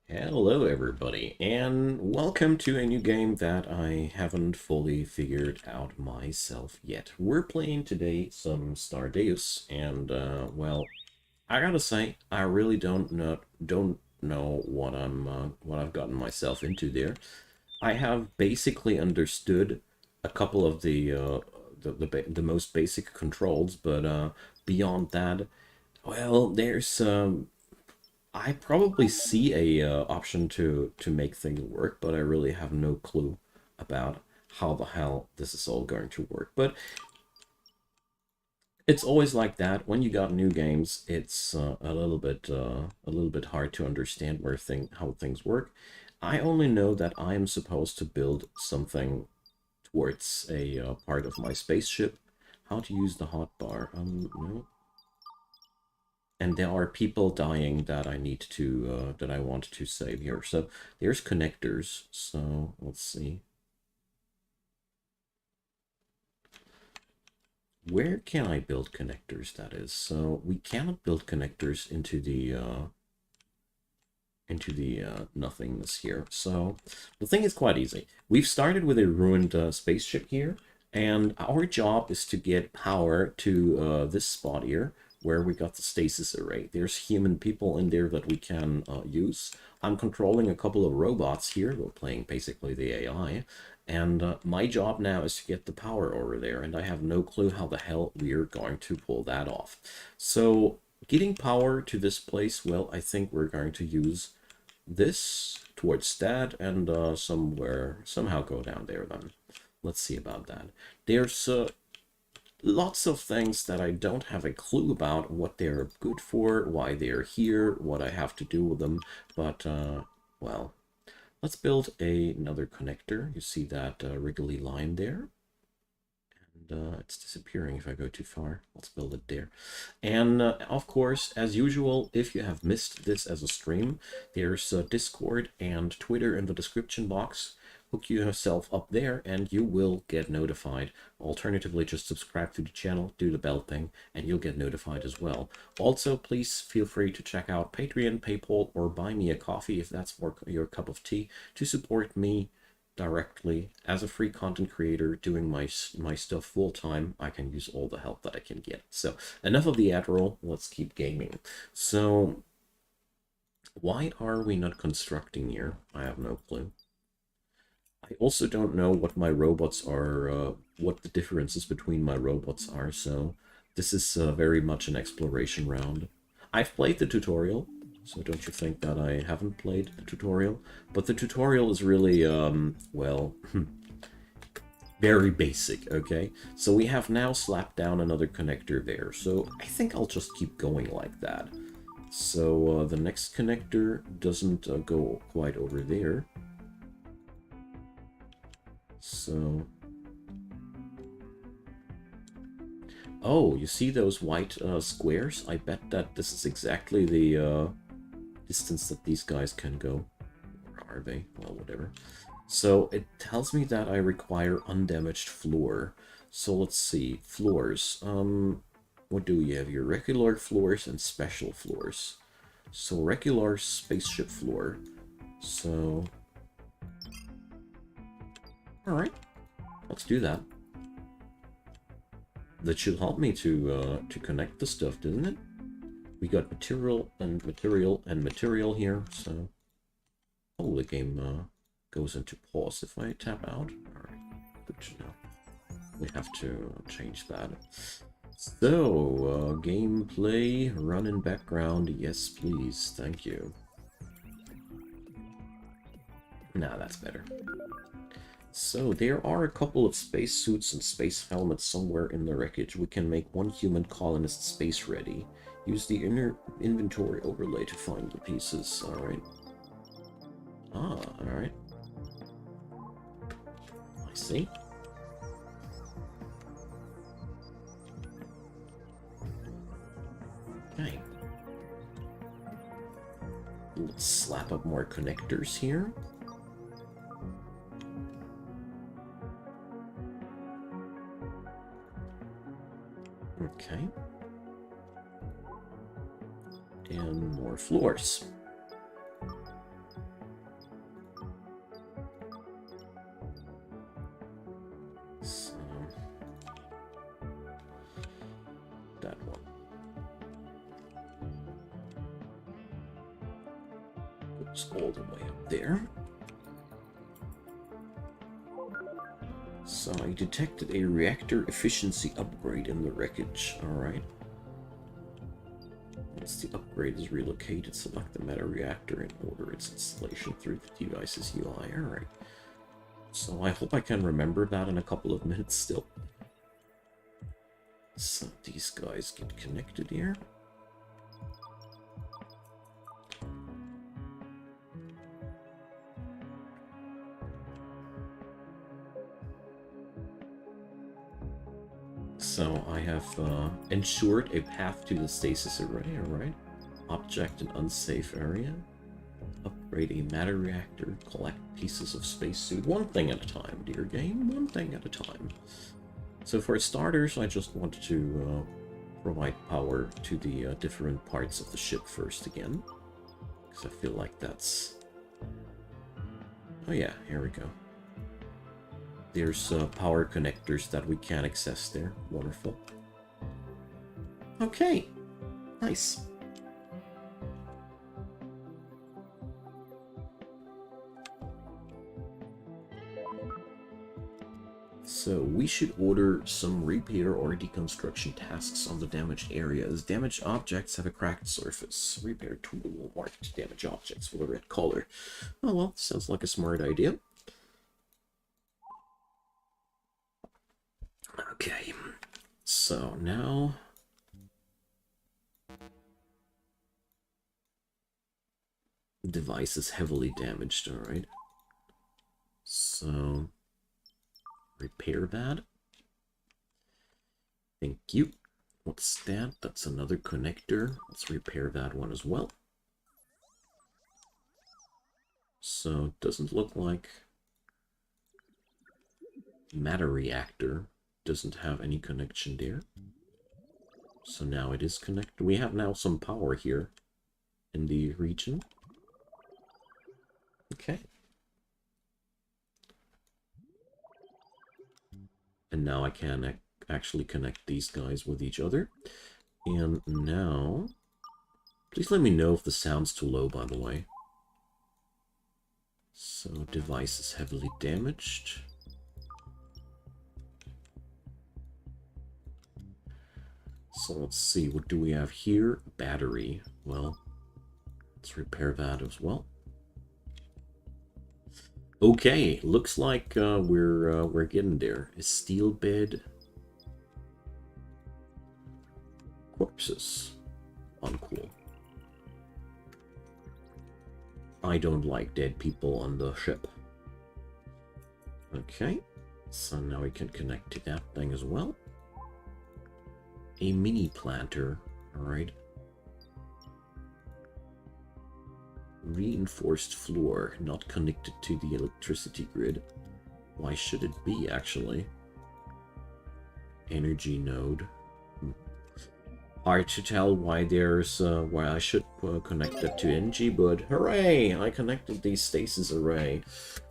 Hello everybody, and welcome to a new game that I haven't fully figured out myself yet. We're playing today some Stardeus, and well, I gotta say, I really don't know what I've gotten myself into there. I have basically understood a couple of the most basic controls, but beyond that, well, there's I probably see a option to make things work, but I really have no clue about how the hell this is all going to work. But it's always like that when you got new games. It's a little bit hard to understand how things work. I only know that I am supposed to build something towards a part of my spaceship. How to use the hotbar? No. And there are people dying that I need to that I want to save here. So there's connectors. So let's see. Where can I build connectors, that is? So we cannot build connectors into the nothingness here. So the thing is quite easy. We've started with a ruined spaceship here, and our job is to get power to this spot here, where we got the stasis array. There's human people in there that we can use. I'm controlling a couple of robots here. We're playing basically the AI. And my job now is to get the power over there, and I have no clue how the hell we're going to pull that off. So getting power to this place, well, I think we're going to use this towards that and somehow go down there then. Let's see about that. There's lots of things that I don't have a clue about what they're good for, why they're here, what I have to do with them, but well, let's build another connector. You see that wriggly line there? And it's disappearing if I go too far. Let's build it there. And of course, as usual, if you have missed this as a stream, there's Discord and Twitter in the description box. Hook yourself up there and you will get notified. Alternatively, just subscribe to the channel, do the bell thing, and you'll get notified as well. Also, please feel free to check out Patreon, PayPal, or buy me a coffee if that's more your cup of tea to support me directly as a free content creator doing my stuff full time. I can use all the help that I can get. So enough of the ad roll, let's keep gaming. So why are we not constructing here? I have no clue. I also don't know what my robots are, what the differences between my robots are, so this is very much an exploration round. I've played the tutorial, so don't you think that I haven't played the tutorial, but the tutorial is really, well, very basic, okay? So we have now slapped down another connector there, so I think I'll just keep going like that. So the next connector doesn't go quite over there. So, oh, you see those white squares? I bet that this is exactly the distance that these guys can go. Or are they? Well, whatever. So it tells me that I require undamaged floor. So let's see. Floors. What do we have here? Regular floors and special floors. So regular spaceship floor. So, alright. Let's do that. That should help me to connect the stuff, didn't it? We got material and material and material here, so... Oh, the game goes into pause if I tap out. Alright, good to know. We have to change that. So, gameplay, run in background, yes please, thank you. Now that's better. So, there are a couple of spacesuits and space helmets somewhere in the wreckage. We can make one human colonist space ready. Use the inner inventory overlay to find the pieces. Alright. Ah, alright. I see. Okay. Let's slap up more connectors here. Okay. And more floors. It's all the way up there. So I detected a reactor efficiency upgrade in the wreckage. Alright. Once the upgrade is relocated, select the meta reactor and order its installation through the device's UI. Alright. So I hope I can remember that in a couple of minutes still. So these guys get connected here. So I have ensured a path to the stasis array, alright. Object in unsafe area. Upgrade a matter reactor. Collect pieces of spacesuit. One thing at a time, dear game. One thing at a time. So for starters, I just want to provide power to the different parts of the ship first again. Because I feel like that's... Oh yeah, here we go. There's power connectors that we can access there. Wonderful. Okay. Nice. So we should order some repair or deconstruction tasks on the damaged areas. Damaged objects have a cracked surface. Repair tool will mark damaged objects with a red color. Oh well, sounds like a smart idea. Okay, so now... Device is heavily damaged, alright. So... repair that. Thank you. What's that? That's another connector. Let's repair that one as well. So, it doesn't look like... matter reactor doesn't have any connection there. So now it is connected. We have now some power here in the region. Okay. And now I can actually connect these guys with each other. And now... please let me know if the sound's too low, by the way. So, device is heavily damaged. So let's see, what do we have here? Battery. Well, let's repair that as well. Okay, looks like we're getting there. A steel bed. Corpses. Uncool. I don't like dead people on the ship. Okay, so now we can connect to that thing as well. A mini planter, alright. Reinforced floor, not connected to the electricity grid. Why should it be, actually? Energy node. Hard to tell why there's why I should connect that to energy, but hooray! I connected the stasis array.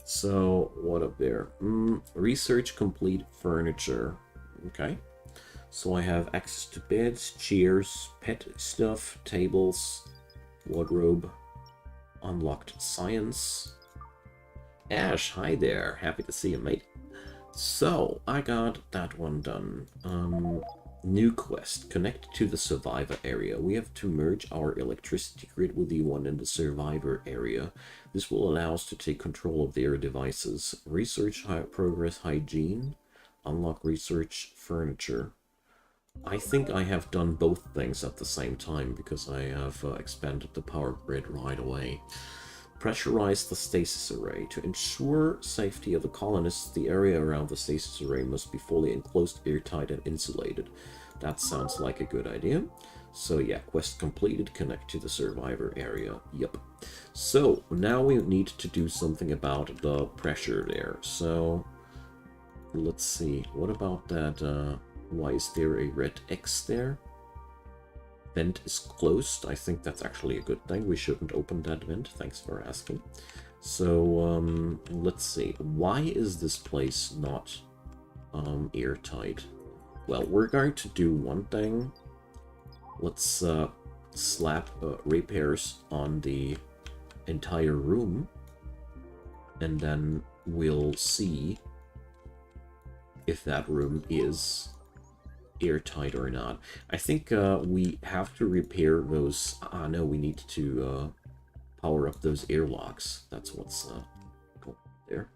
So what up there? Research complete furniture. Okay. So I have access to beds, chairs, pet stuff, tables, wardrobe, unlocked science. Ash, hi there. Happy to see you, mate. So, I got that one done. New quest. Connect to the survivor area. We have to merge our electricity grid with the one in the survivor area. This will allow us to take control of their devices. Research progress hygiene. Unlock research furniture. I think I have done both things at the same time because I have expanded the power grid right away. Pressurize the stasis array. To ensure safety of the colonists, the area around the stasis array must be fully enclosed, airtight, and insulated. That sounds like a good idea. So yeah, quest completed, connect to the survivor area. Yep. So now we need to do something about the pressure there. So let's see, what about that? Why is there a red X there? Vent is closed. I think that's actually a good thing. We shouldn't open that vent. Thanks for asking. So, let's see. Why is this place not airtight? Well, we're going to do one thing. Let's slap repairs on the entire room, and then we'll see if that room is airtight or not. I think we have to repair those... no, we need to power up those airlocks. That's what's going there.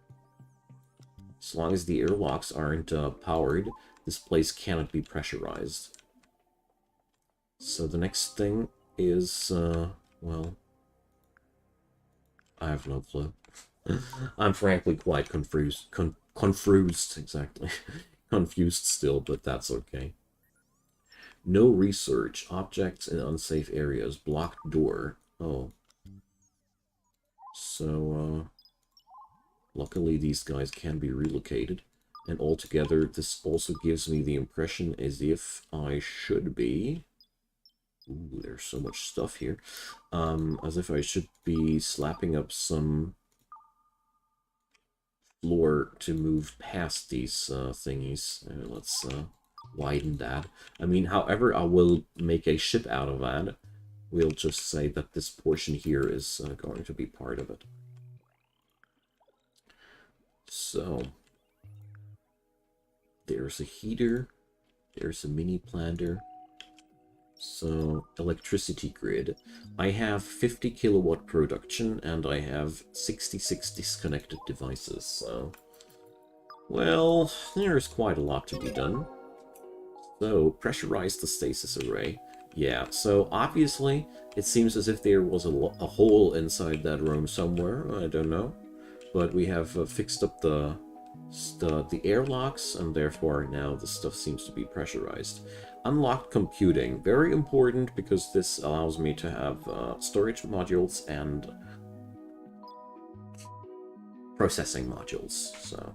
As long as the airlocks aren't powered, this place cannot be pressurized. So the next thing is, well, I have no clue. I'm frankly quite confused. Confused, exactly. Confused still, but that's okay. No research. Objects in unsafe areas. Blocked door. Oh. So, luckily these guys can be relocated. And altogether, this also gives me the impression as if I should be... Ooh, there's so much stuff here. As if I should be slapping up some floor to move past these thingies. Let's widen that. I mean, however I will make a ship out of that, we'll just say that this portion here is going to be part of it. So, there's a heater, there's a mini planter. So, electricity grid. I have 50 kilowatt production, and I have 66 disconnected devices, so... Well, there's quite a lot to be done. So, pressurize the stasis array. Yeah, so obviously, it seems as if there was a hole inside that room somewhere, I don't know. But we have fixed up the airlocks, and therefore now the stuff seems to be pressurized. Unlocked computing. Very important, because this allows me to have storage modules and processing modules, so...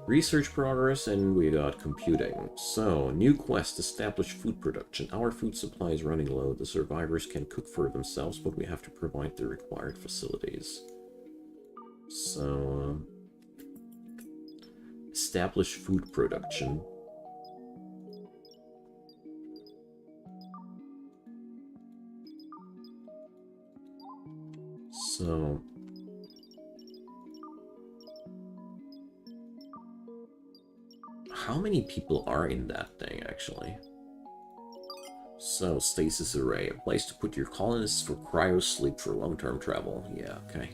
Research progress, and we got computing. So, new quest, establish food production. Our food supply is running low. The survivors can cook for themselves, but we have to provide the required facilities. So, establish food production. So... how many people are in that thing, actually? So, stasis array. A place to put your colonists for cryo sleep for long-term travel. Yeah, okay.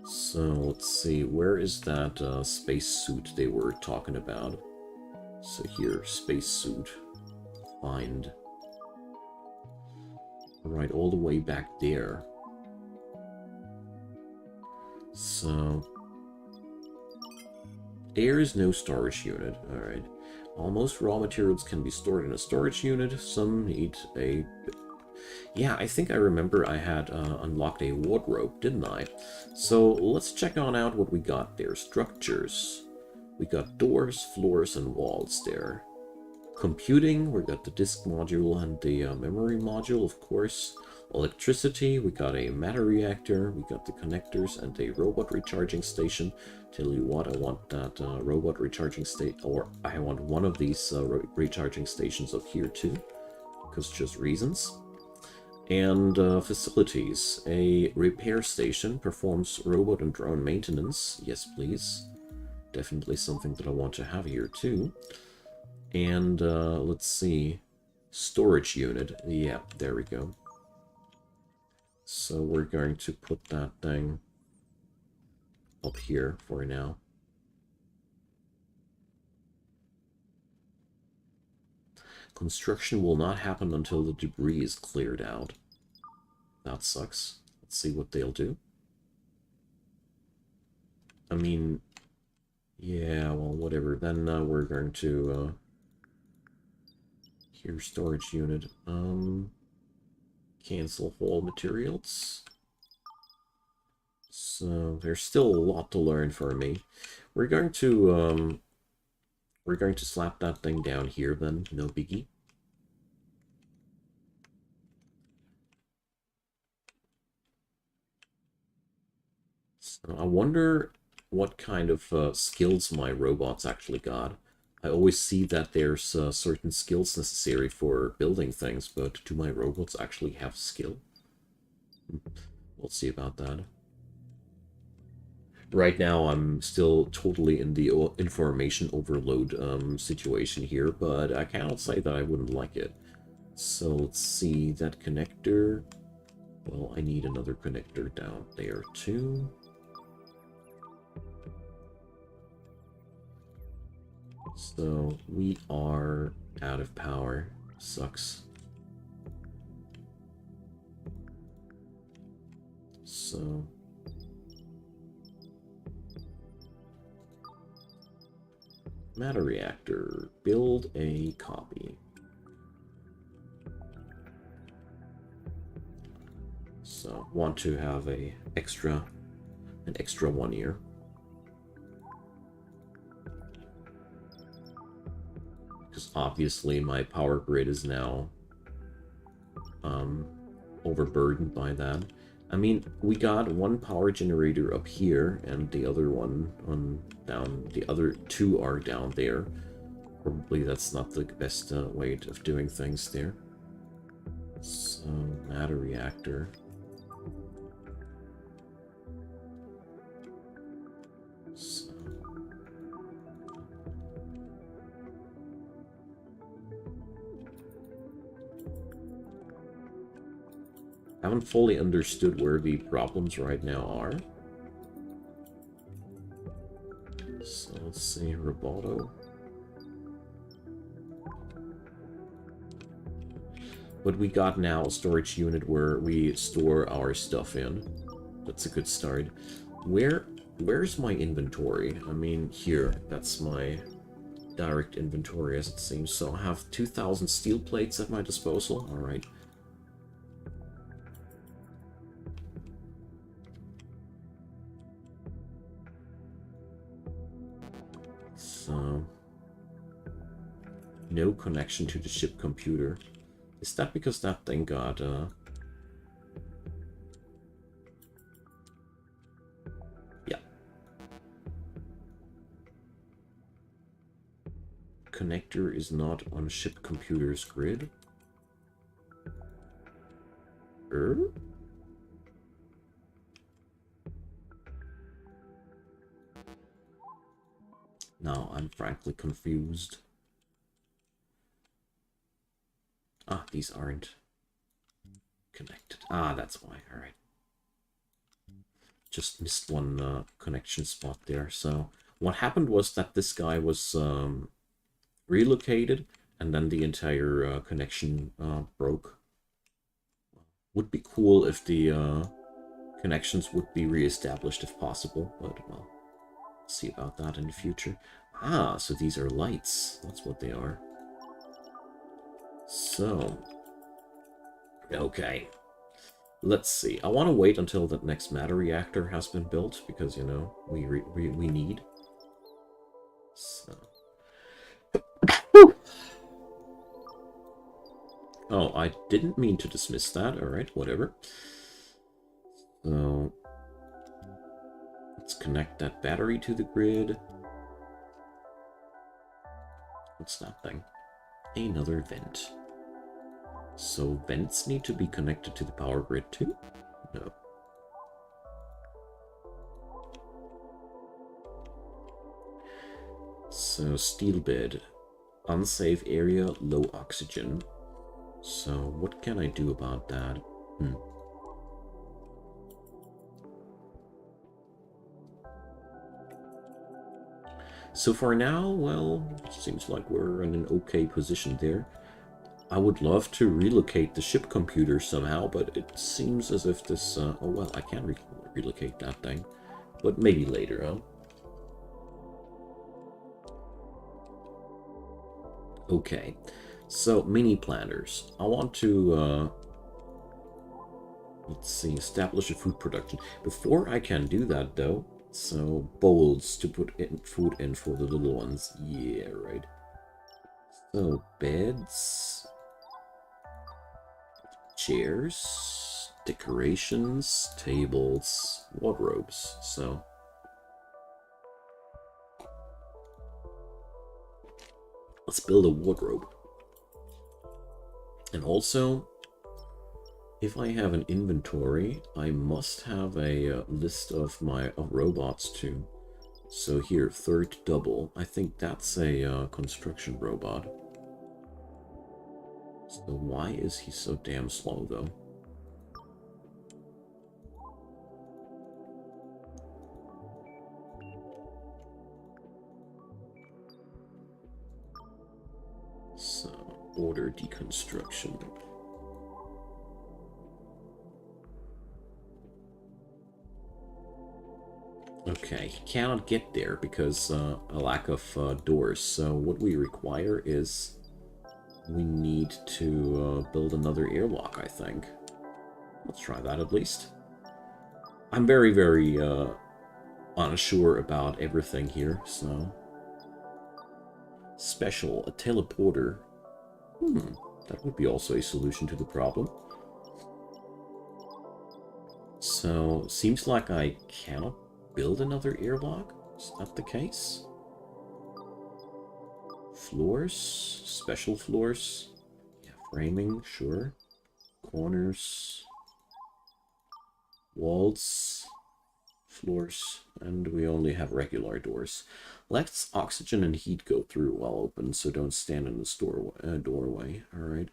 So, let's see. Where is that space suit they were talking about? So here, space suit. Find. Alright, all the way back there. So... air is no storage unit. Alright. Almost raw materials can be stored in a storage unit. Some need a... yeah, I think I remember I had unlocked a wardrobe, didn't I? So let's check on out what we got there. Structures. We got doors, floors, and walls there. Computing, we got the disk module and the memory module, of course. Electricity, we got a matter reactor, we got the connectors and a robot recharging station. Tell you what, I want that robot recharging state, or I want one of these recharging stations up here too, because just reasons. And facilities, a repair station performs robot and drone maintenance. Yes, please. Definitely something that I want to have here too. And let's see, storage unit. Yeah, there we go. So we're going to put that thing up here for now. Construction will not happen until the debris is cleared out. That sucks. Let's see what they'll do. I mean, yeah, well, whatever. Then we're going to... here, storage unit. Cancel haul materials. So there's still a lot to learn for me. We're going to slap that thing down here then, no biggie. So I wonder what kind of skills my robots actually got. I always see that there's certain skills necessary for building things, but do my robots actually have skill? We'll see about that. Right now, I'm still totally in the information overload situation here, but I cannot say that I wouldn't like it. So let's see, that connector. Well, I need another connector down there too. So we are out of power. Sucks. So matter reactor, build a copy. So want to have an extra one here. Because obviously my power grid is now overburdened by that. I mean, we got one power generator up here, and the other one on down. The other two are down there. Probably that's not the best way of doing things there. So, matter reactor. So. Haven't fully understood where the problems right now are. So let's see, Roboto. What we got now, a storage unit where we store our stuff in. That's a good start. Where's my inventory? I mean, here, that's my direct inventory as it seems. So I have 2,000 steel plates at my disposal. Alright. So, no connection to the ship computer. Is that because that thing got, yeah. Connector is not on ship computer's grid. Now I'm frankly confused. Ah, these aren't connected. Ah, that's why. Alright. Just missed one connection spot there. So what happened was that this guy was relocated, and then the entire connection broke. Would be cool if the connections would be re-established if possible, but well, see about that in the future. Ah, so these are lights. That's what they are. So, okay. Let's see. I want to wait until the next matter reactor has been built, because, you know, we need. So. Oh, I didn't mean to dismiss that. Alright, whatever. So, let's connect that battery to the grid. What's that thing? Another vent. So vents need to be connected to the power grid too? No. So steel bed. Unsafe area, low oxygen. So what can I do about that? So for now, well, seems like we're in an okay position there. I would love to relocate the ship computer somehow, but it seems as if this... oh, well, I can relocate that thing. But maybe later, huh? Okay. So, mini planters. I want to... let's see, establish a food production. Before I can do that, though... So, bowls to put in food in for the little ones. Yeah, right. So, beds... Chairs, decorations, tables, wardrobes. So Let's build a wardrobe. And also, if I have an inventory, I must have a list of my robots too. So here, third double. I think that's a construction robot. So why is he so damn slow, though? So, order deconstruction. Okay, he cannot get there because a lack of doors. So what we require is we need to build another airlock, I think. Let's try that at least. I'm very, very unsure about everything here, so... Special, a teleporter. That would be also a solution to the problem. So, seems like I cannot build another airlock. Is that the case? Floors? Special floors? Yeah, framing, sure. Corners. Walls. Floors. And we only have regular doors. Let oxygen and heat go through while open, so don't stand in the doorway. Alright.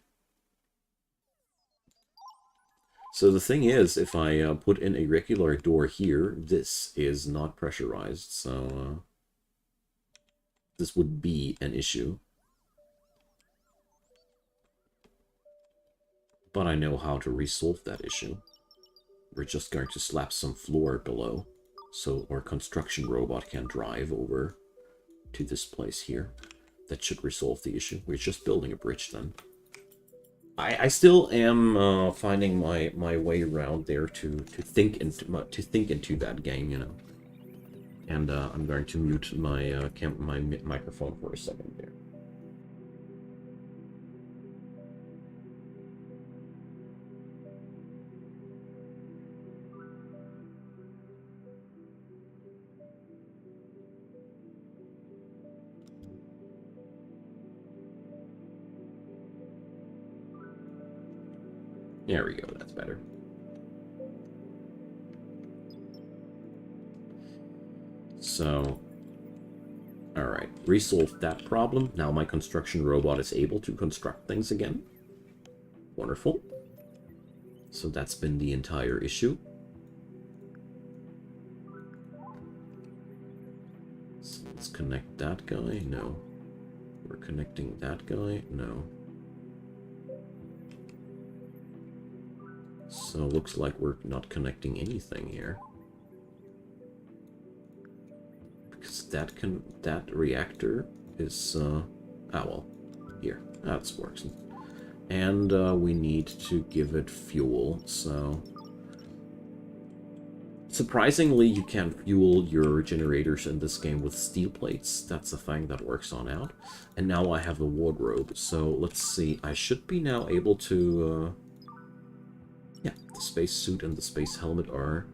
So the thing is, if I put in a regular door here, this is not pressurized, so this would be an issue. But I know how to resolve that issue. We're just going to slap some floor below, so our construction robot can drive over to this place here. That should resolve the issue. We're just building a bridge then. I still am finding my way around there to think into that game, you know. And I'm going to mute my my microphone for a second there. There we go, that's better. So, alright, resolved that problem. Now my construction robot is able to construct things again. Wonderful. So that's been the entire issue. So let's connect that guy. No. We're connecting that guy. No. So looks like we're not connecting anything here. Because that reactor is well, here. That's working. And we need to give it fuel, so surprisingly you can fuel your generators in this game with steel plates. That's a thing that works on out. And now I have the wardrobe, so let's see. I should be now able to yeah, the space suit and the space helmet are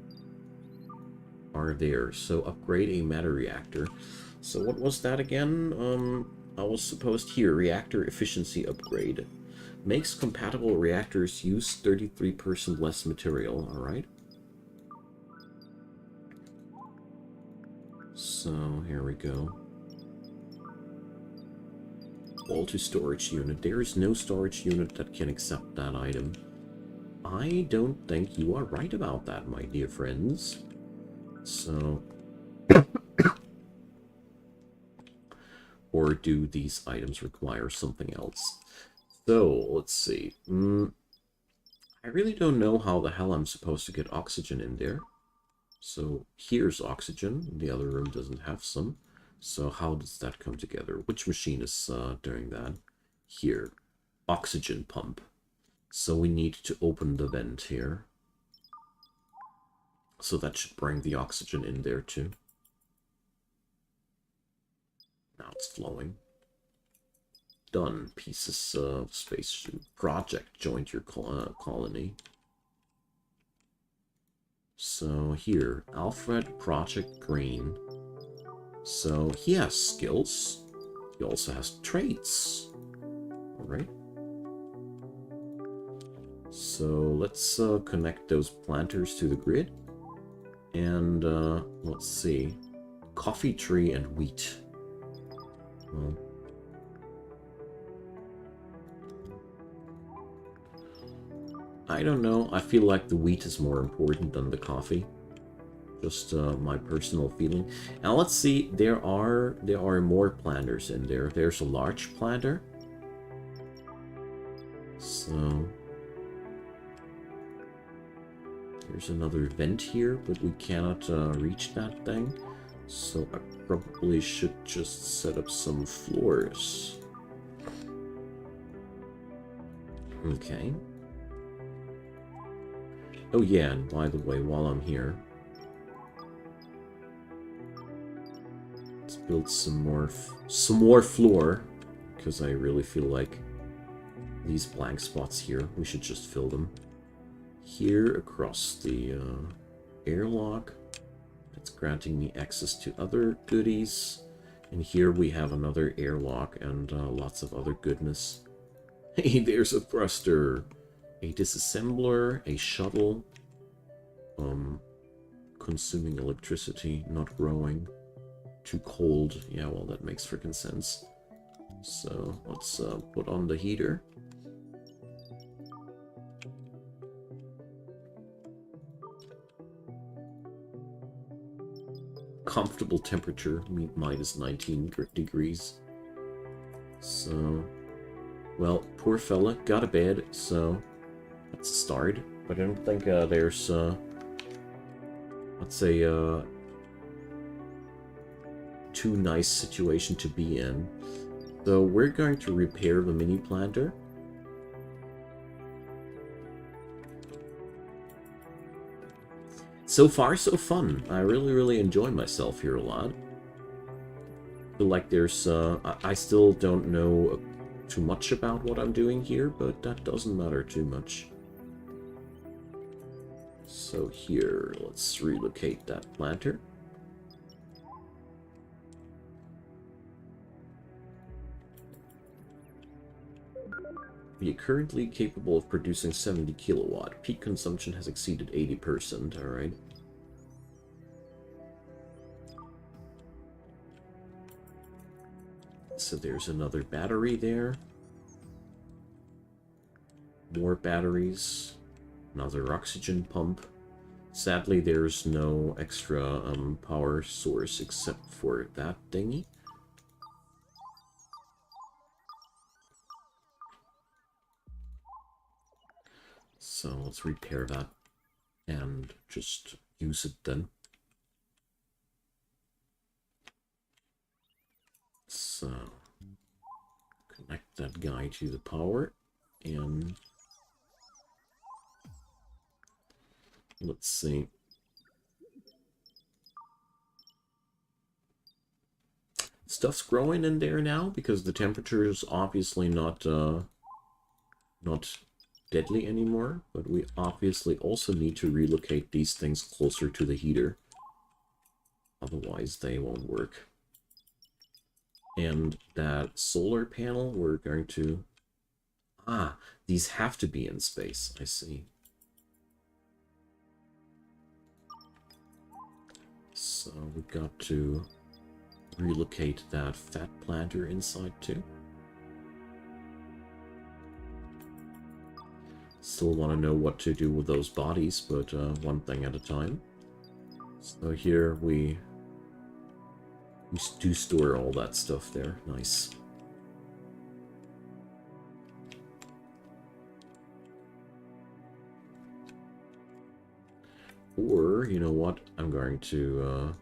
there. So upgrade a matter reactor. So what was that again? I was supposed here, reactor efficiency upgrade. Makes compatible reactors use 33% less material, alright? So here we go. All to storage unit. There is no storage unit that can accept that item. I don't think you are right about that, my dear friends. So... or do these items require something else? So, let's see. I really don't know how the hell I'm supposed to get oxygen in there. So, here's oxygen. The other room doesn't have some. So, how does that come together? Which machine is doing that? Here. Oxygen pump. So, we need to open the vent here. So, that should bring the oxygen in there, too. Now it's flowing. Done. Pieces of spacesuit. Project joined your colony. So here, Alfred Project Green. So he has skills. He also has traits. Alright. So let's connect those planters to the grid. And let's see. Coffee tree and wheat. Well, I don't know. I feel like the wheat is more important than the coffee. Just my personal feeling. Now let's see. There are more planters in there. There's a large planter. So there's another vent here, but we cannot reach that thing. So I probably should just set up some floors. Okay. Oh yeah, and by the way, while I'm here, let's build some more floor, because I really feel like these blank spots here, we should just fill them. Here across the airlock, that's granting me access to other goodies. And here we have another airlock and lots of other goodness. Hey, there's a thruster, a disassembler, a shuttle, consuming electricity, not growing, too cold. Yeah, well, that makes freaking sense. So let's put on the heater. Comfortable temperature, minus 19 degrees. So, well, poor fella got a bed, so that's a start. But I don't think there's, let's say, too nice situation to be in. So we're going to repair the mini planter. So far, so fun. I really enjoy myself here a lot. I feel like there's, I still don't know too much about what I'm doing here, but that doesn't matter too much. So here, let's relocate that planter. We are currently capable of producing 70 kilowatt. Peak consumption has exceeded 80%, alright. So there's another battery there. More batteries. Another oxygen pump. Sadly, there's no extra power source except for that thingy. So let's repair that and just use it then. So connect that guy to the power and let's see. Stuff's growing in there now because the temperature is obviously not deadly anymore, but we obviously also need to relocate these things closer to the heater. Otherwise they won't work. And that solar panel, we're going to... Ah, these have to be in space, I see. So we've got to relocate that fat planter inside too. Still want to know what to do with those bodies, but one thing at a time. So here we do store all that stuff there. Nice. Or, you know what? I'm going to...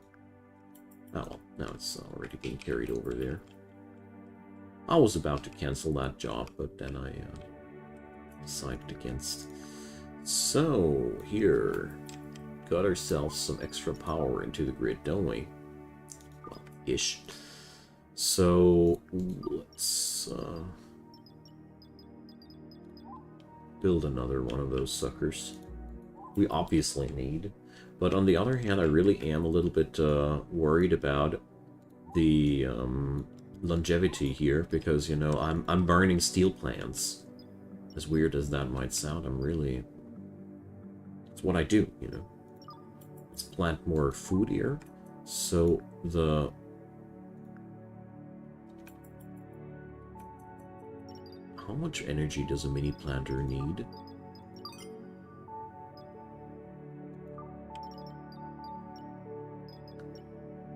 oh, now it's already being carried over there. I was about to cancel that job, but then I decided against. So, here. Got ourselves some extra power into the grid, don't we? Well, ish. So, let's build another one of those suckers. We obviously need. But on the other hand, I really am a little bit worried about the longevity here because, you know, I'm burning steel plants. As weird as that might sound, it's what I do, you know. Let's plant more food here. So how much energy does a mini planter need?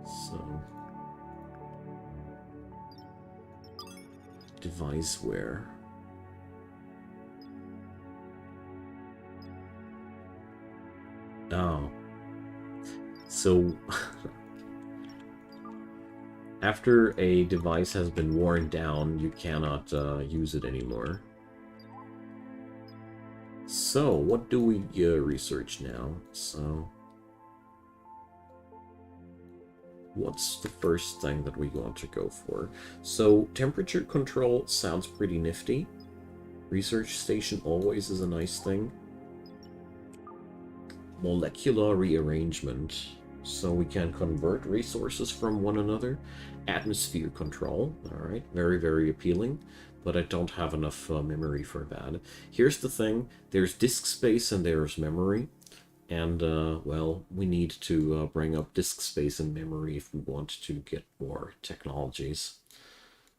So deviceware. Oh. So after a device has been worn down, you cannot use it anymore. So, what do we research now? So, what's the first thing that we want to go for? So, temperature control sounds pretty nifty. Research station always is a nice thing. Molecular rearrangement. So we can convert resources from one another. Atmosphere control. Alright, very, very appealing. But I don't have enough memory for that. Here's the thing. There's disk space and there's memory. And, well, we need to bring up disk space and memory if we want to get more technologies.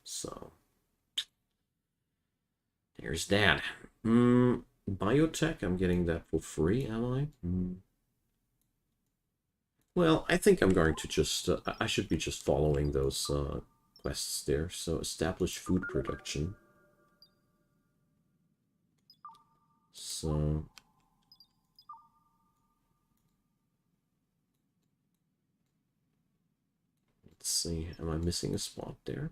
So, there's that. Biotech, I'm getting that for free, am I? Well, I think I'm going to just, I should be just following those quests there. So, establish food production. So, let's see, am I missing a spot there?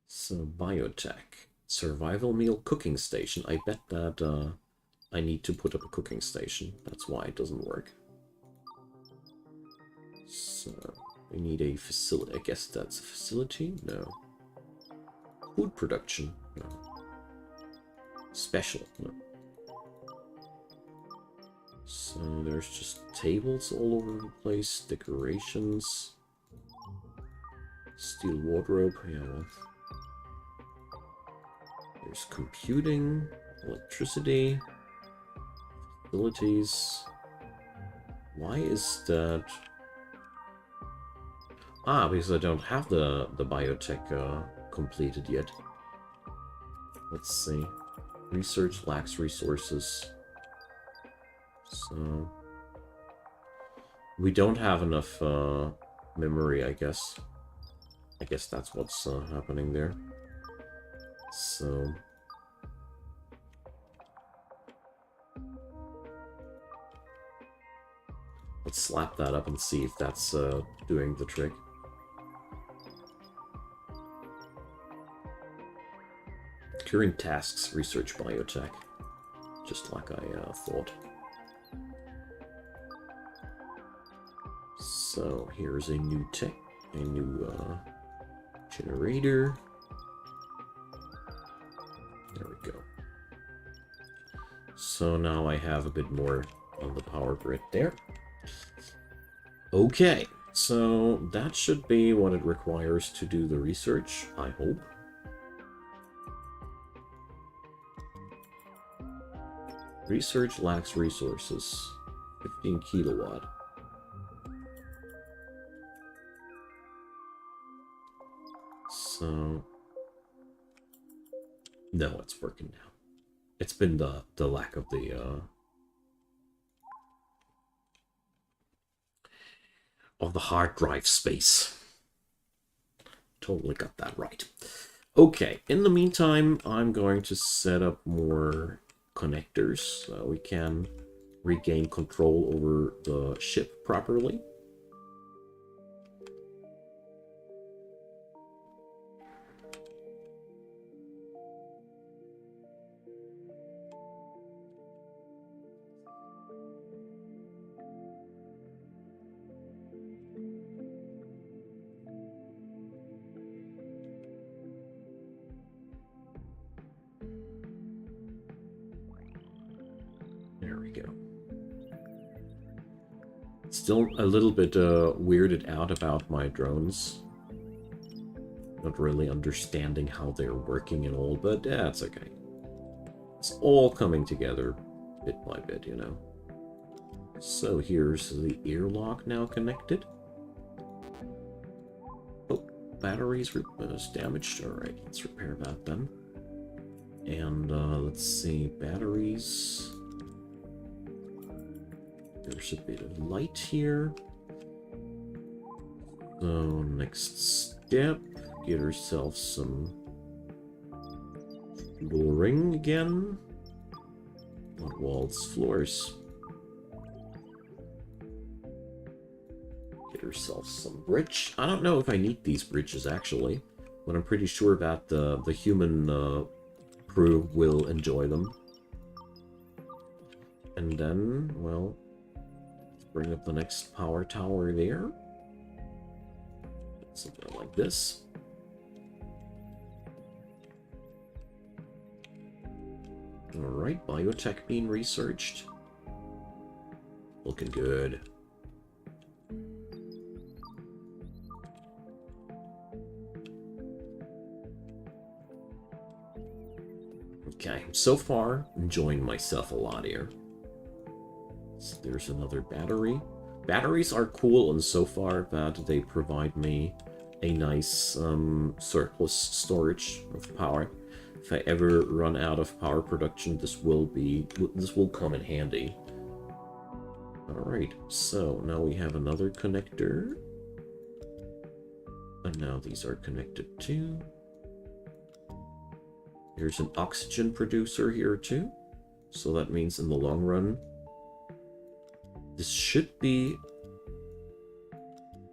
So, biotech. Survival meal cooking station. I bet that I need to put up a cooking station. That's why it doesn't work. So, we need a facility. I guess that's a facility? No. Food production? No. Special? No. So, there's just tables all over the place. Decorations. Steel wardrobe. Yeah, well. There's computing. Electricity. Facilities. Why is that? Ah, because I don't have the biotech completed yet. Let's see. Research lacks resources. So we don't have enough memory, I guess. I guess that's what's happening there. So let's slap that up and see if that's doing the trick. Current tasks, research biotech. Just like I thought. So here's a new tech, a new generator. There we go. So now I have a bit more on the power grid there. Okay, so that should be what it requires to do the research, I hope. Research lacks resources. 15 kilowatt. So no, it's working now. It's been the lack of the hard drive space. Totally got that right. Okay, in the meantime, I'm going to set up more connectors so we can regain control over the ship properly. we go. Still a little bit weirded out about my drones. Not really understanding how they're working and all, but that's okay. It's all coming together bit by bit, you know. So here's the airlock now connected. Oh, batteries was damaged. Alright, let's repair that then. And let's see, batteries. There's a bit of light here. So next step, get herself some flooring again. Not walls, floors. Get herself some bridge. I don't know if I need these bridges actually, but I'm pretty sure that the human crew will enjoy them. And then, well, let's bring up the next power tower there. Something like this. Alright, biotech being researched. Looking good. Okay, so far, enjoying myself a lot here. So there's another battery. Batteries are cool, and so far that they provide me a nice surplus storage of power. If I ever run out of power production, this will come in handy. Alright, so now we have another connector. And now these are connected too. There's an oxygen producer here too. So that means in the long run, this should be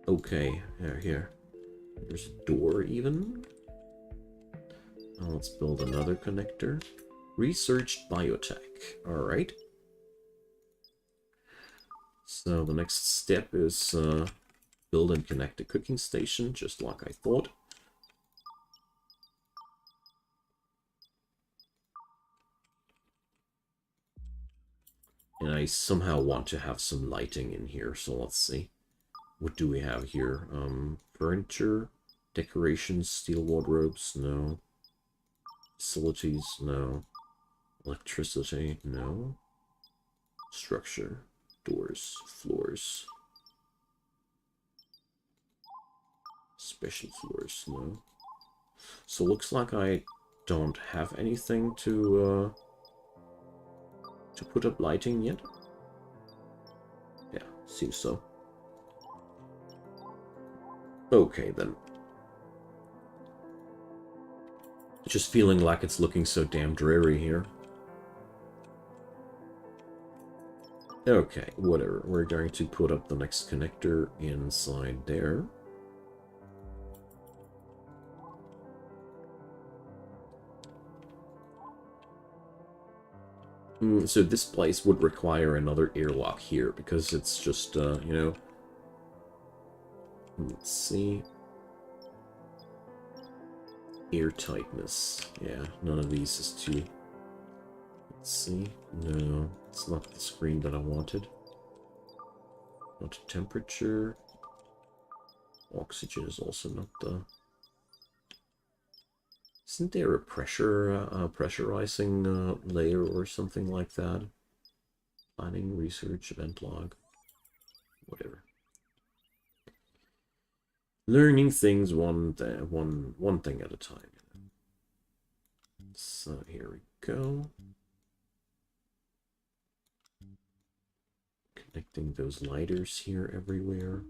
okay. Here. There's a door even. Now let's build another connector. Researched biotech. Alright. So the next step is build and connect a cooking station, just like I thought. And I somehow want to have some lighting in here, so let's see. What do we have here? Furniture, decorations, steel wardrobes, no. Facilities, no. Electricity, no. Structure, doors, floors. Special floors, no. So looks like I don't have anything to put up lighting yet. Yeah, seems so. Okay, then. Just feeling like it's looking so damn dreary here. Okay, whatever. We're going to put up the next connector inside there. So this place would require another airlock here, because it's just, you know... Let's see... Airtightness. Yeah, none of these is too... Let's see. No, it's not the screen that I wanted. Not temperature. Oxygen is also not the... Isn't there a pressurizing layer or something like that? Planning, research, event log. Whatever. Learning things one thing at a time. So here we go. Connecting those lighters here everywhere.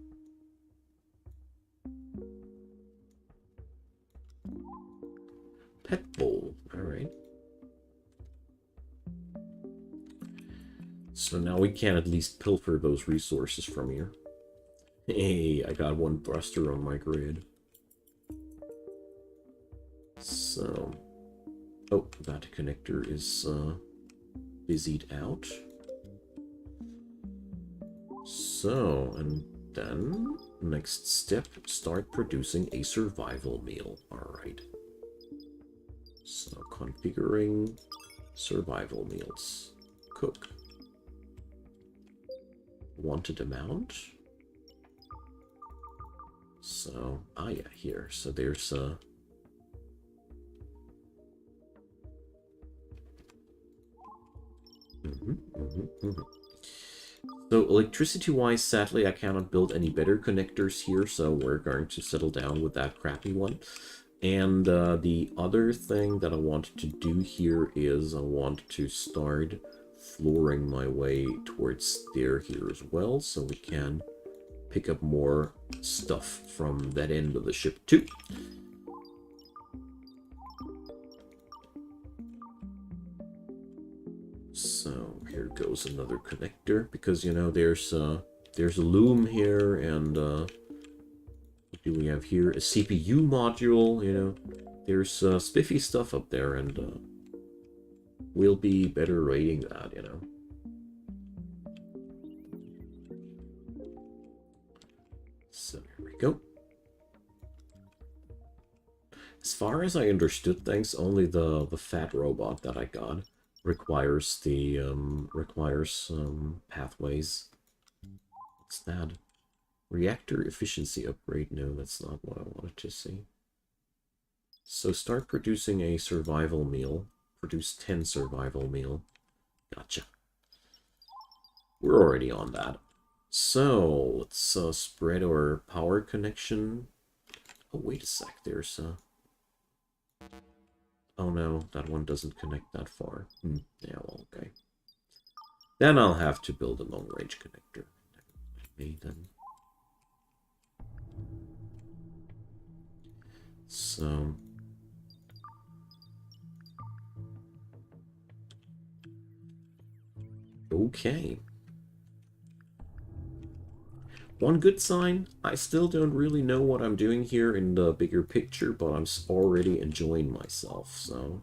Pet bowl, alright. So now we can at least pilfer those resources from here. Hey, I got one thruster on my grid. So... Oh, that connector is busied out. So, and then, next step, start producing a survival meal. Alright. So, configuring survival meals. Cook. wanted amount. So, yeah, here. So there's So electricity-wise, sadly, I cannot build any better connectors here, so we're going to settle down with that crappy one. And the other thing that I want to do here is I want to start flooring my way towards there here as well, so we can pick up more stuff from that end of the ship too. So here goes another connector, because you know there's a loom here, and what do we have here? A CPU module. You know, there's spiffy stuff up there, and we'll be better rating that. You know. So here we go. As far as I understood things, only the fat robot that I got requires the pathways. What's that? Reactor efficiency upgrade? No, that's not what I wanted to see. So start producing a survival meal. Produce 10 survival meal. Gotcha. We're already on that. So let's spread our power connection. Oh, wait a sec. There's oh no, that one doesn't connect that far. Yeah, well, okay. Then I'll have to build a long-range connector. Maybe then. So... okay. One good sign, I still don't really know what I'm doing here in the bigger picture, but I'm already enjoying myself, so...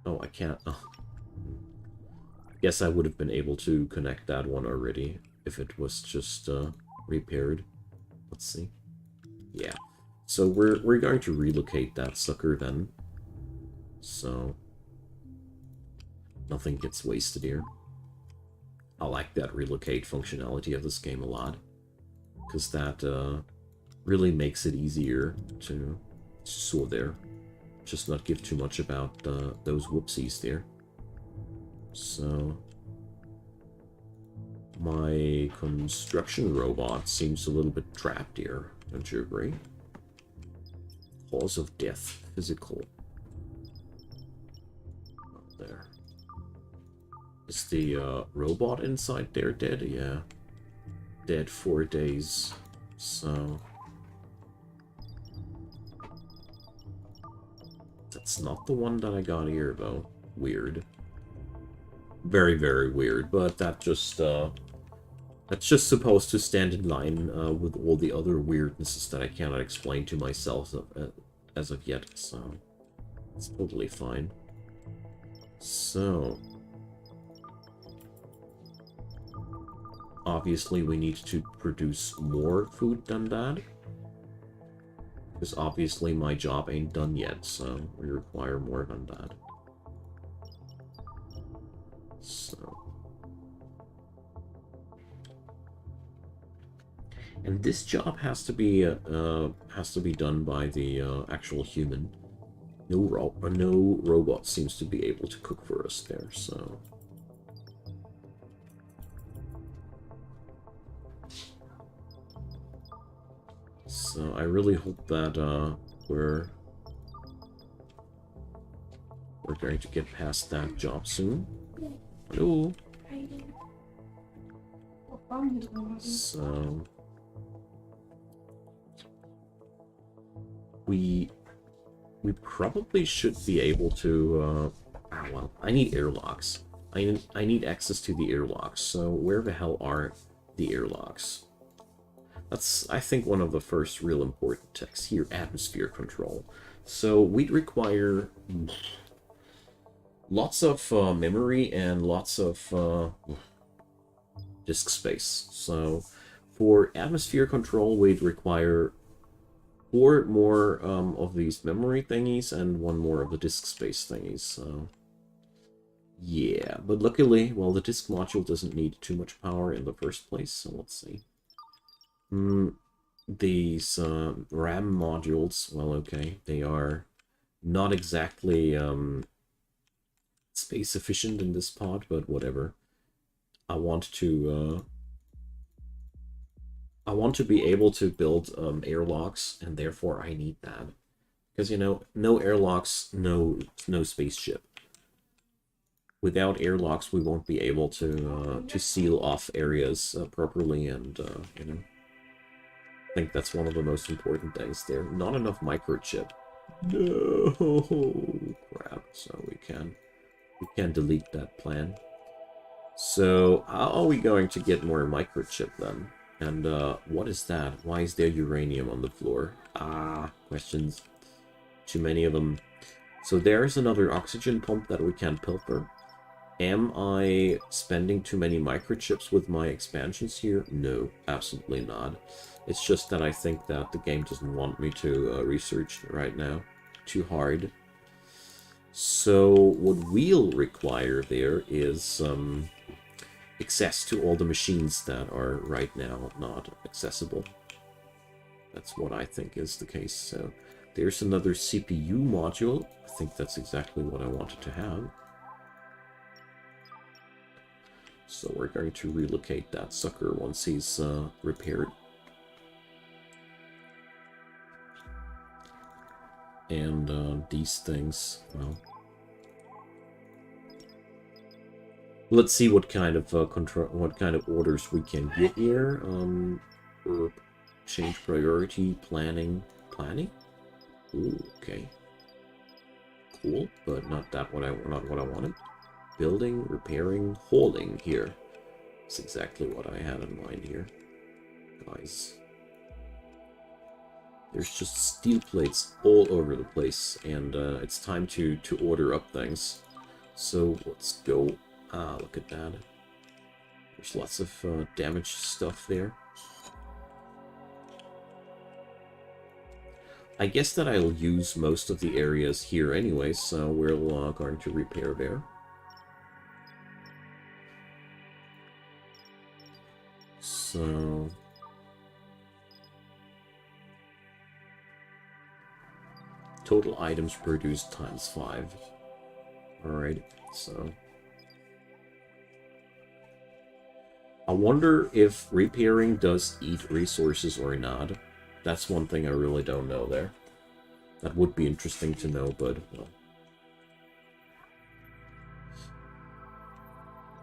oh, I can't... oh. Guess I would have been able to connect that one already if it was just repaired. Let's see. Yeah. So we're going to relocate that sucker then. So nothing gets wasted here. I like that relocate functionality of this game a lot, because that really makes it easier to sort there. Just not give too much about those whoopsies there. So my construction robot seems a little bit trapped here. Don't you agree? Cause of death, physical. Up there. Is the robot inside there dead? Yeah. Dead 4 days. So... that's not the one that I got here, though. Weird. Very, very weird, but that just, that's just supposed to stand in line with all the other weirdnesses that I cannot explain to myself as of yet, so it's totally fine. So... obviously, we need to produce more food than that. Because obviously my job ain't done yet, so we require more than that. So... and this job has to be done by the actual human. No robot seems to be able to cook for us there, so... so I really hope that we're going to get past that job soon. Hello. So we probably should be able to well, I need airlocks. I need access to the airlocks. So where the hell are the airlocks? That's, I think, one of the first real important techs here, atmosphere control. So we'd require lots of memory and lots of disk space. So for atmosphere control, we'd require 4 more of these memory thingies and 1 more of the disk space thingies. So Yeah, but luckily, well, the disk module doesn't need too much power in the first place, so let's see. These RAM modules, well, okay, they are not exactly space efficient in this pod, but whatever. I want to be able to build airlocks, and therefore I need that. Because, you know, no airlocks, no spaceship. Without airlocks, we won't be able to seal off areas properly, and you know, I think that's one of the most important things there. Not enough microchip. No crap. So we can delete that plan. So how are we going to get more microchip then? And what is that? Why is there uranium on the floor? Ah, questions. Too many of them. So there's another oxygen pump that we can pilfer. Am I spending too many microchips with my expansions here? No, absolutely not. It's just that I think that the game doesn't want me to research right now too hard. So what we'll require there is access to all the machines that are right now not accessible. That's what I think is the case. So there's another CPU module. I think that's exactly what I wanted to have. So we're going to relocate that sucker once he's repaired. And these things, well, let's see what kind of what kind of orders we can get here. Change priority, planning. Ooh, okay, cool, but not what I wanted. Building, repairing, holding here. That's exactly what I had in mind here, guys. There's just steel plates all over the place, and it's time to order up things. So let's go. Ah, look at that. There's lots of damaged stuff there. I guess that I'll use most of the areas here anyway, so we're going to repair there. So total items produced times 5. Alright, so I wonder if repairing does eat resources or not. That's one thing I really don't know there. That would be interesting to know, but well.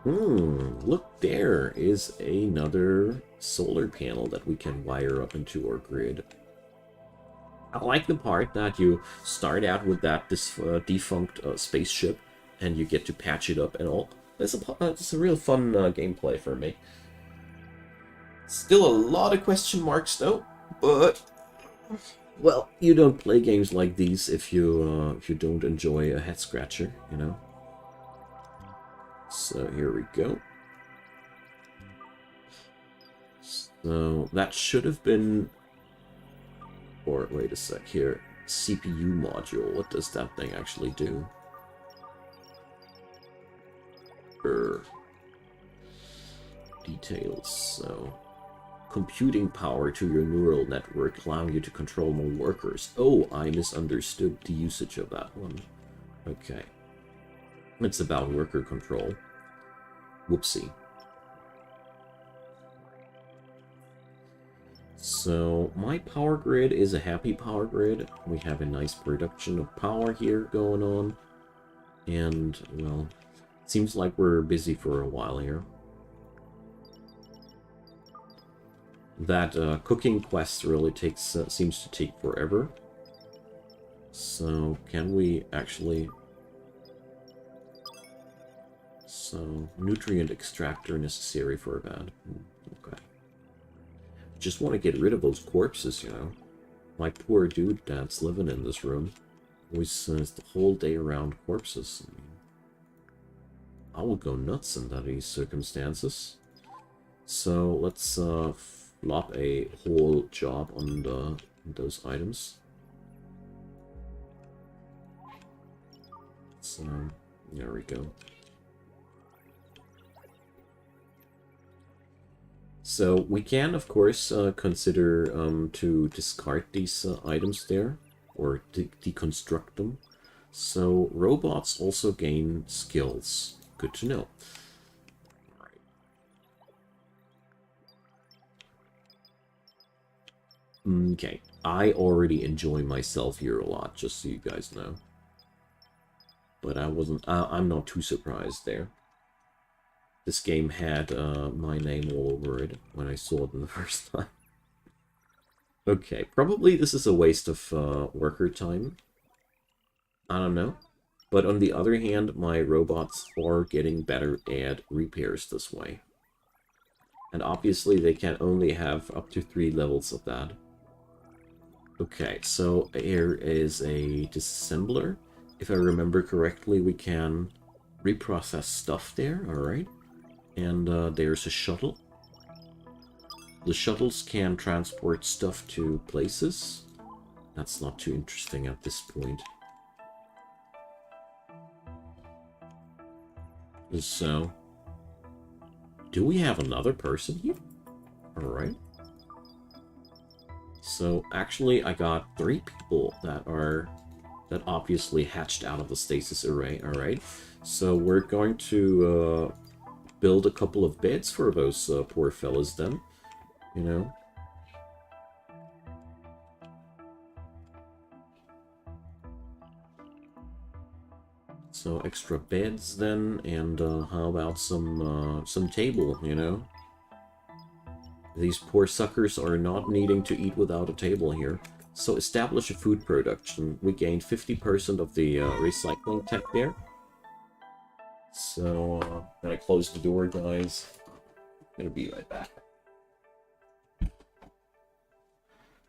Look, there is another solar panel that we can wire up into our grid. I like the part that you start out with this defunct spaceship, and you get to patch it up and all. It's a real fun gameplay for me. Still a lot of question marks though, but well, you don't play games like these if you don't enjoy a head scratcher, you know. So here we go. So that should have been, or wait a sec here, CPU module. What does that thing actually do? Details. So computing power to your neural network, allowing you to control more workers. Oh, I misunderstood the usage of that one. Okay. It's about worker control. Whoopsie. So my power grid is a happy power grid. We have a nice production of power here going on. And, well, it seems like we're busy for a while here. That cooking quest really seems to take forever. So can we actually... So, nutrient extractor necessary for that. Okay. Just want to get rid of those corpses, you know. My poor dude that's living in this room always spends the whole day around corpses. I mean, I would go nuts under these circumstances. So let's flop a whole job on those items. So there we go. So we can, of course, consider to discard these items there, or deconstruct them. So robots also gain skills. Good to know. Okay, I already enjoy myself here a lot, just so you guys know. But I'm not too surprised there. This game had my name all over it when I saw it in the first time. Okay, probably this is a waste of worker time. I don't know. But on the other hand, my robots are getting better at repairs this way. And obviously they can only have up to 3 levels of that. Okay, so here is a disassembler. If I remember correctly, we can reprocess stuff there, alright. And there's a shuttle. The shuttles can transport stuff to places. That's not too interesting at this point. So, do we have another person here? Alright. So, actually, I got 3 people that obviously hatched out of the stasis array, alright? So, we're going to build a couple of beds for those poor fellas then, you know? So, extra beds then, and how about some table, you know? These poor suckers are not needing to eat without a table here. So establish a food production. We gained 50% of the recycling tech there. So, gonna close the door, guys. Gonna be right back.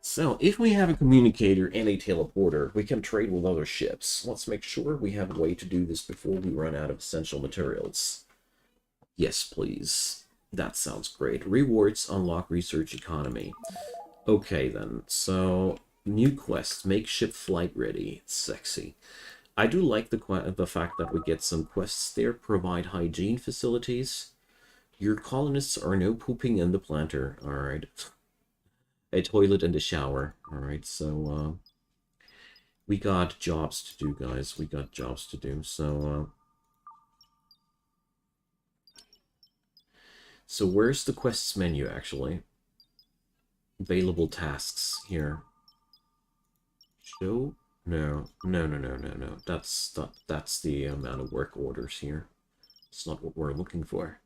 So, if we have a communicator and a teleporter, we can trade with other ships. Let's make sure we have a way to do this before we run out of essential materials. Yes, please. That sounds great. Rewards unlock research economy. Okay, then. So, new quest. Make ship flight ready. It's sexy. I do like the fact that we get some quests there. Provide hygiene facilities. Your colonists are no pooping in the planter. Alright. A toilet and a shower. Alright, so, we got jobs to do, guys. We got jobs to do. So where's the quests menu, actually? Available tasks here. Show? No. No. That's the amount of work orders here. It's not what we're looking for.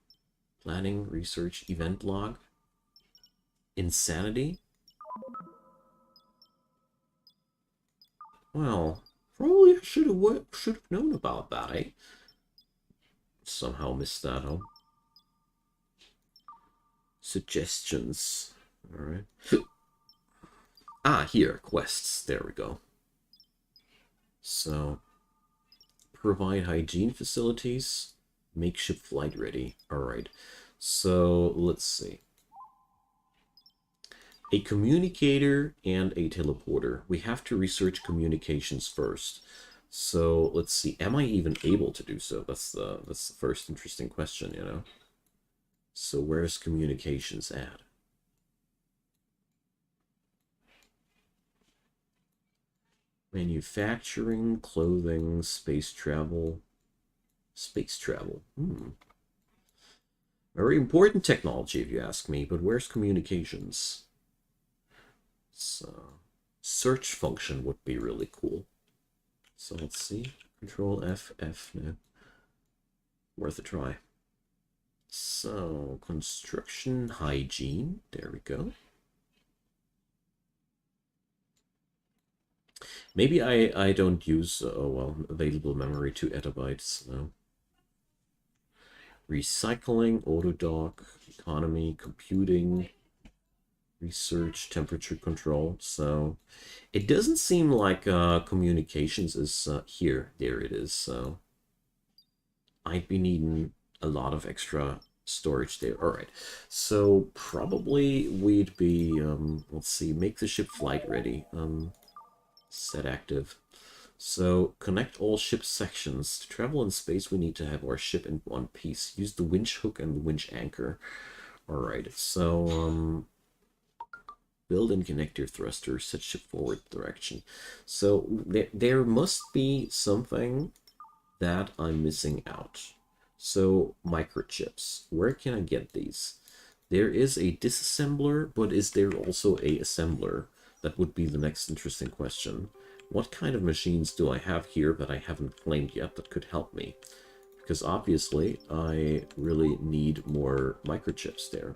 Planning, research, event log. Insanity? Well, probably I should have known about that, eh? Somehow missed that, huh? Suggestions. Alright. Ah, here, quests. There we go. So, provide hygiene facilities. Make ship flight ready. Alright. So, let's see. A communicator and a teleporter. We have to research communications first. So, let's see. Am I even able to do so? That's the first interesting question, you know? So, where's communications at? Manufacturing, clothing, space travel. Space travel. Very important technology, if you ask me, but where's communications? So, search function would be really cool. So let's see. Control F, no. Worth a try. So, construction hygiene. There we go. Maybe I don't use, available memory 2 exabytes. No. Recycling, autodock, economy, computing, research, temperature control. So it doesn't seem like communications is here. There it is. So I'd be needing a lot of extra storage there. All right. So probably we'd be, let's see, make the ship flight ready. Set active. So, connect all ship sections. To travel in space, we need to have our ship in one piece. Use the winch hook and the winch anchor. Alright, so, build and connector thruster, set ship forward direction. So, there must be something that I'm missing out. So, microchips. Where can I get these? There is a disassembler, but is there also a assembler? That would be the next interesting question. What kind of machines do I have here that I haven't claimed yet that could help me? Because obviously, I really need more microchips there.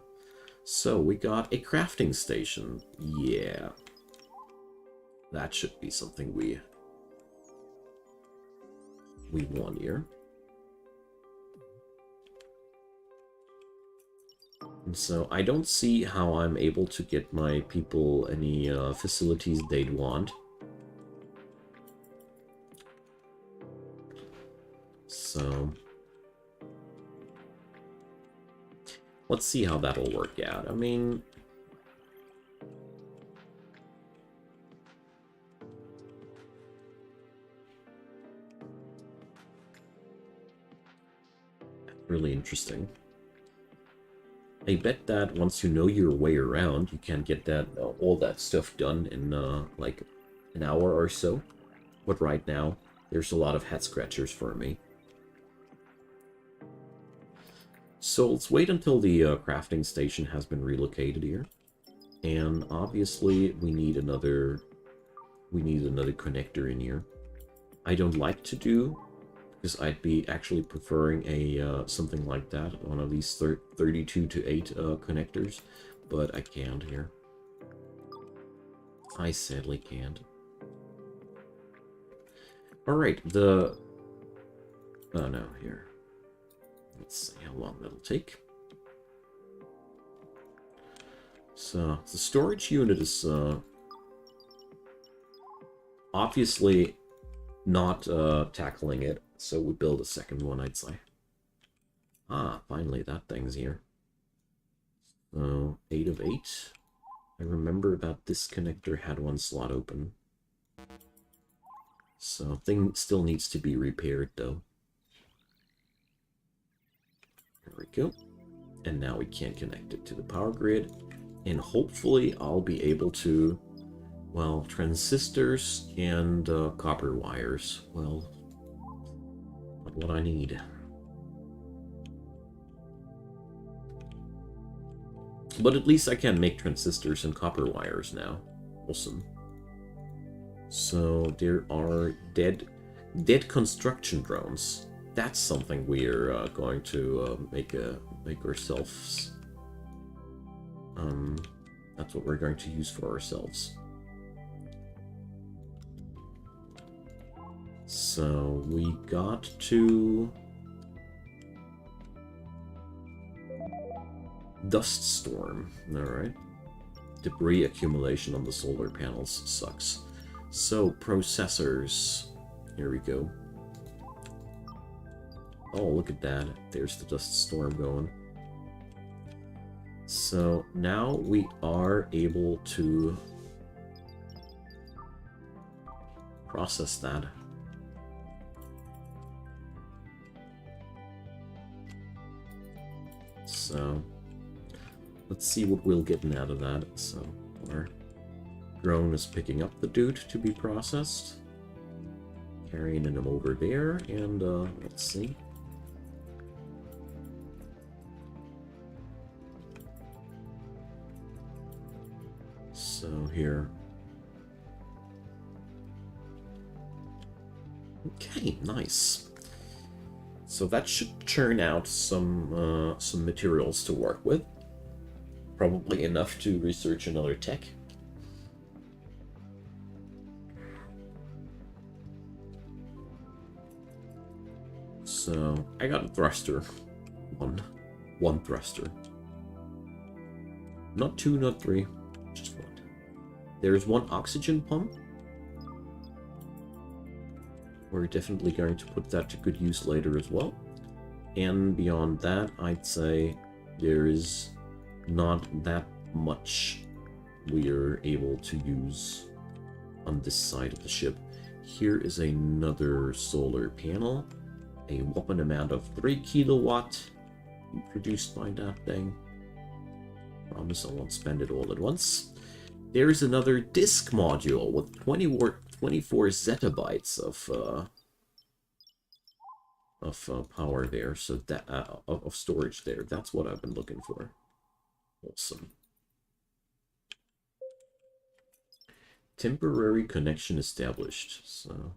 So, we got a crafting station. Yeah. That should be something we want here. And so I don't see how I'm able to get my people any facilities they'd want. So let's see how that'll work out. I mean, really interesting. I bet that once you know your way around, you can get that all that stuff done in like an hour or so. But right now, there's a lot of head scratchers for me. So let's wait until the crafting station has been relocated here. And obviously, we need another connector in here. I don't like to do, because I'd be actually preferring a something like that, one of these 32 to 8 connectors, but I can't here. I sadly can't. Alright, oh no, here. Let's see how long that'll take. So, the storage unit is obviously not tackling it, so we build a second one, I'd say. Ah, finally, that thing's here. So, 8 of 8. I remember that this connector had one slot open. So, thing still needs to be repaired, though. There we go. And now we can connect it to the power grid. And hopefully I'll be able to, well, transistors and copper wires. Well, not what I need. But at least I can make transistors and copper wires now. Awesome. So there are dead construction drones. That's something we're going to make ourselves. That's what we're going to use for ourselves. So we got to dust storm. All right. Debris accumulation on the solar panels sucks. So processors. Here we go. Oh, look at that. There's the dust storm going. So now we are able to process that. So let's see what we'll get out of that. So our drone is picking up the dude to be processed. Carrying him over there, and let's see. So here. Okay, nice. So that should churn out some materials to work with. Probably enough to research another tech. So I got a thruster. One thruster. Not two, not three, just one. There's one oxygen pump. We're definitely going to put that to good use later as well. And beyond that, I'd say there is not that much we're able to use on this side of the ship. Here is another solar panel. A whopping amount of 3 kilowatt produced by that thing. Promise I won't spend it all at once. There's another disk module with 24 zettabytes of power there, so that of storage there. That's what I've been looking for. Awesome. Temporary connection established. So